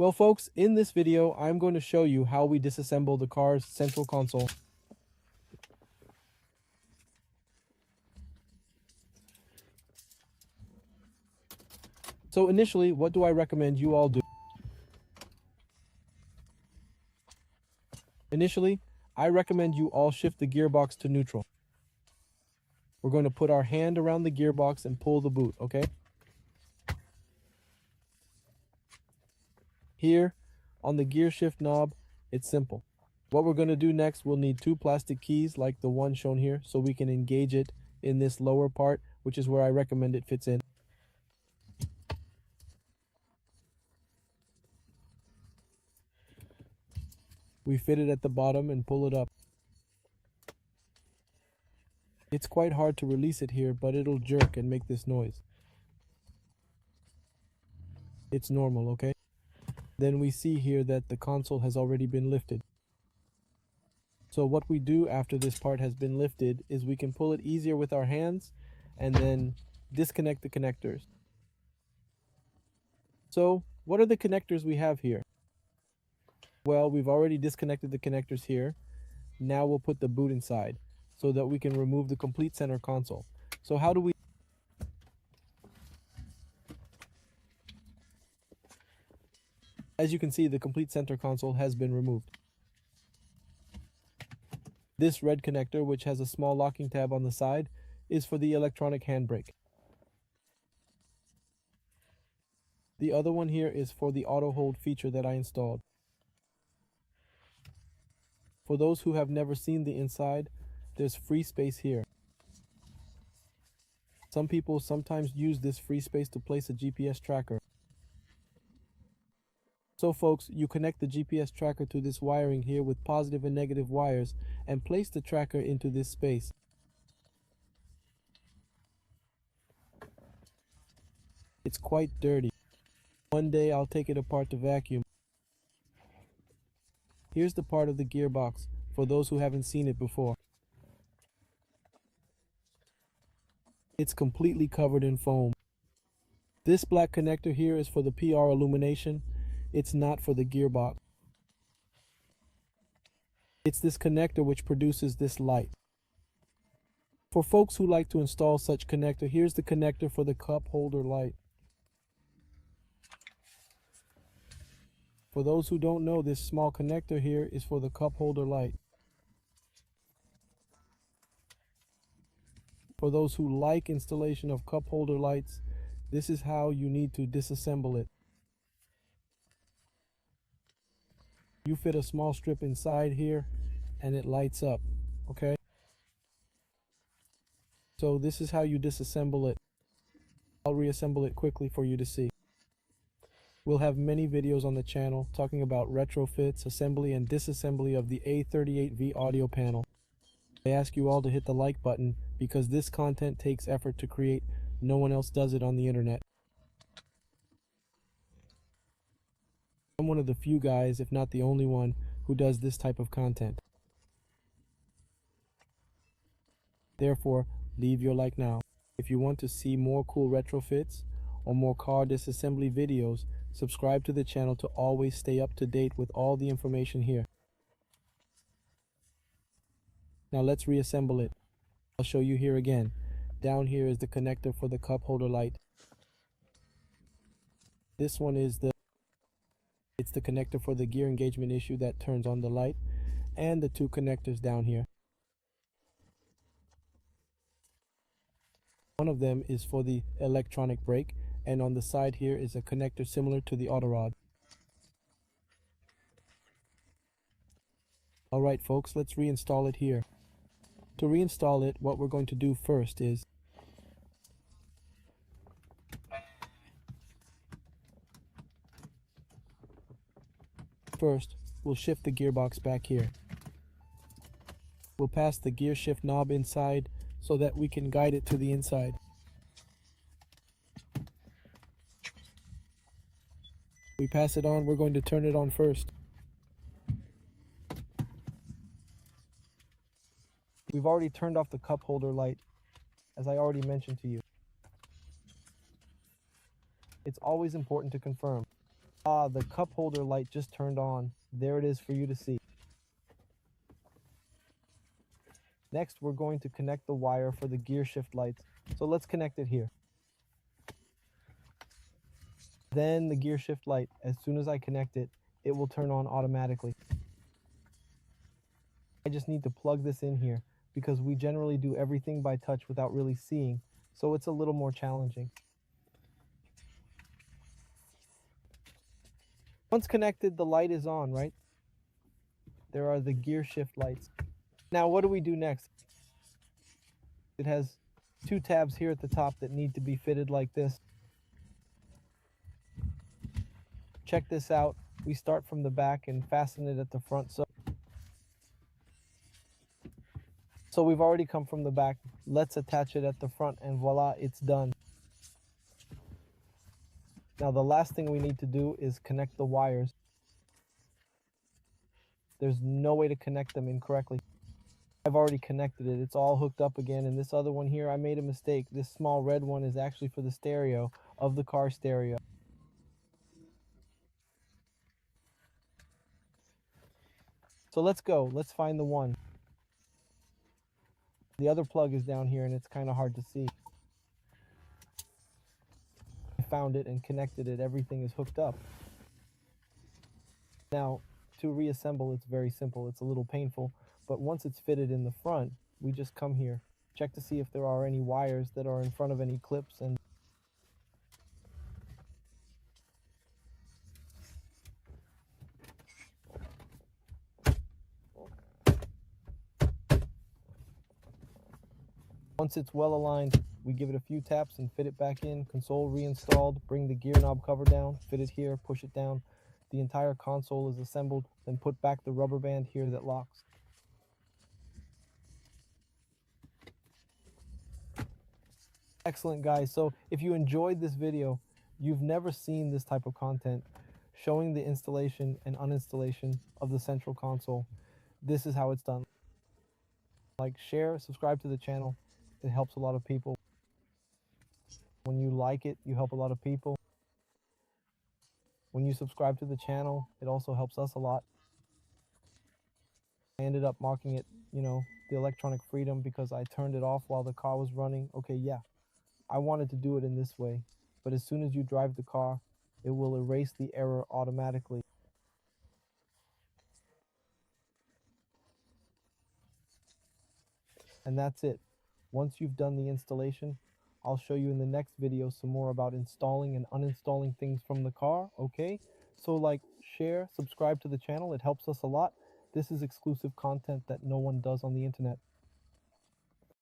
Well folks, in this video I'm going to show you how we disassemble the car's central console. So initially, what do I recommend you all do? Initially, I recommend you all shift the gearbox to neutral. We're going to put our hand around the gearbox and pull the boot, okay? Here, on the gear shift knob, it's simple. What we're going to do next, we'll need two plastic keys like the one shown here so we can engage it in this lower part, which is where I recommend it fits in. We fit it at the bottom and pull it up. It's quite hard to release it here, but it'll jerk and make this noise. It's normal, okay? Then we see here that the console has already been lifted. So what we do after this part has been lifted is we can pull it easier with our hands and then disconnect the connectors. So what are the connectors we have here? Well, we've already disconnected the connectors here. Now we'll put the boot inside so that we can remove the complete center console. So how do we? As you can see, the complete center console has been removed. This red connector, which has a small locking tab on the side, is for the electronic handbrake. The other one here is for the auto hold feature that I installed. For those who have never seen the inside, there's free space here. Some people sometimes use this free space to place a GPS tracker. So folks, you connect the GPS tracker to this wiring here with positive and negative wires and place the tracker into this space. It's quite dirty. One day I'll take it apart to vacuum. Here's the part of the gearbox for those who haven't seen it before. It's completely covered in foam. This black connector here is for the PR illumination. It's not for the gearbox. It's this connector which produces this light. For folks who like to install such connector, here's the connector for the cup holder light. For those who don't know, this small connector here is for the cup holder light. For those who like installation of cup holder lights, this is how you need to disassemble it. You fit a small strip inside here and it lights up, okay? So this is how you disassemble it. I'll reassemble it quickly for you to see. We'll have many videos on the channel talking about retrofits, assembly, and disassembly of the A38V audio panel. I ask you all to hit the like button because this content takes effort to create. No one else does it on the internet. I'm one of the few guys, if not the only one, who does this type of content. Therefore, leave your like now. If you want to see more cool retrofits or more car disassembly videos, subscribe to the channel to always stay up to date with all the information here. Now let's reassemble it. I'll show you here again. Down here is the connector for the cup holder light. This one is it's the connector for the gear engagement issue that turns on the light, and the two connectors down here. One of them is for the electronic brake, and on the side here is a connector similar to the auto rod. Alright folks, let's reinstall it here. To reinstall it, what we're going to do first is we'll shift the gearbox back here. We'll pass the gear shift knob inside so that we can guide it to the inside. We pass it on, we're going to turn it on first. We've already turned off the cup holder light, as I already mentioned to you. It's always important to confirm. Ah, the cup holder light just turned on. There it is for you to see. Next, we're going to connect the wire for the gear shift lights. So let's connect it here. Then the gear shift light, as soon as I connect it, it will turn on automatically. I just need to plug this in here because we generally do everything by touch without really seeing, so it's a little more challenging. Once connected, the light is on, right? There are the gear shift lights. Now, what do we do next? It has two tabs here at the top that need to be fitted like this. Check this out. We start from the back and fasten it at the front. So we've already come from the back. Let's attach it at the front and voila, it's done. Now the last thing we need to do is connect the wires. There's no way to connect them incorrectly. I've already connected it. It's all hooked up again. And this other one here, I made a mistake. This small red one is actually for the stereo of the car stereo. So let's go. Let's find the one. The other plug is down here and it's kind of hard to see. I found it and connected it. Everything is hooked up. Now, to reassemble, it's very simple. It's a little painful, but once it's fitted in the front, we just come here, check to see if there are any wires that are in front of any clips, and once it's well aligned, we give it a few taps and fit it back in. Console reinstalled, bring the gear knob cover down, fit it here, push it down. The entire console is assembled, then put back the rubber band here that locks. Excellent, guys. So if you enjoyed this video, you've never seen this type of content showing the installation and uninstallation of the central console. This is how it's done. Like, share, subscribe to the channel. It helps a lot of people. When you like it, you help a lot of people. When you subscribe to the channel, it also helps us a lot. I ended up marking it, the electronic freedom because I turned it off while the car was running. Okay, yeah, I wanted to do it in this way, but as soon as you drive the car, it will erase the error automatically. And that's it. Once you've done the installation, I'll show you in the next video some more about installing and uninstalling things from the car, okay? So like, share, subscribe to the channel. It helps us a lot. This is exclusive content that no one does on the internet.